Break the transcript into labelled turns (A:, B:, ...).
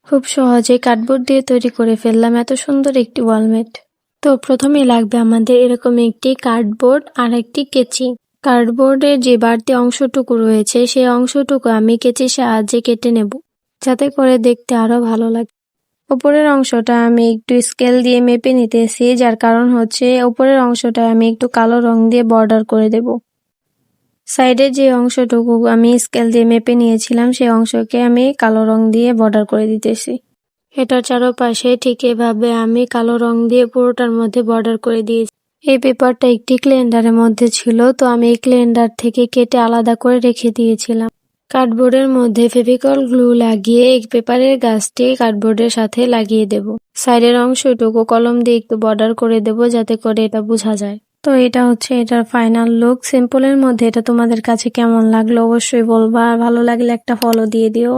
A: খুব সহজে কার্ডবোর্ড দিয়ে তৈরি করে ফেললাম এত সুন্দর একটি ওয়ালমেট। তো প্রথমেই লাগবে আমাদের এরকম একটি কার্ডবোর্ড আর একটি কেচি। কার্ডবোর্ডের যে বাড়তি অংশটুকু রয়েছে সেই অংশটুকু আমি কেচির সাহায্যে কেটে নেব, যাতে করে দেখতে আরো ভালো লাগে। উপরের অংশটা আমি একটু স্কেল দিয়ে মেপে নিতেছি, যার কারণ হচ্ছে উপরের অংশটা আমি একটু কালো রং দিয়ে বর্ডার করে দেব। সাইডের যে অংশটুকু আমি স্কেল দিয়ে মেপে নিয়েছিলাম সেই অংশকে আমি কালো রং দিয়ে বর্ডার করে দিতেছি। এটার চারপাশে ঠিক এভাবে আমি কালো রং দিয়ে পুরোটার মধ্যে বর্ডার করে দিয়েছি। এই পেপারটা একটি ক্যালেন্ডারের মধ্যে ছিল, তো আমি এই ক্যালেন্ডার থেকে কেটে আলাদা করে রেখে দিয়েছিলাম। কার্ডবোর্ডের মধ্যে ফেভিকল গ্লু লাগিয়ে এই পেপারের গাছটি কার্ডবোর্ডের সাথে লাগিয়ে দেব। সাইডের অংশটুকু কলম দিয়ে একটু বর্ডার করে দেব, যাতে করে এটা বোঝা যায়। তো এটা হচ্ছে এটার ফাইনাল লুক। সিম্পলের মধ্যে এটা তোমাদের কাছে কেমন লাগলো অবশ্যই বলবা, আর ভালো লাগলে একটা ফলো দিয়ে দিও।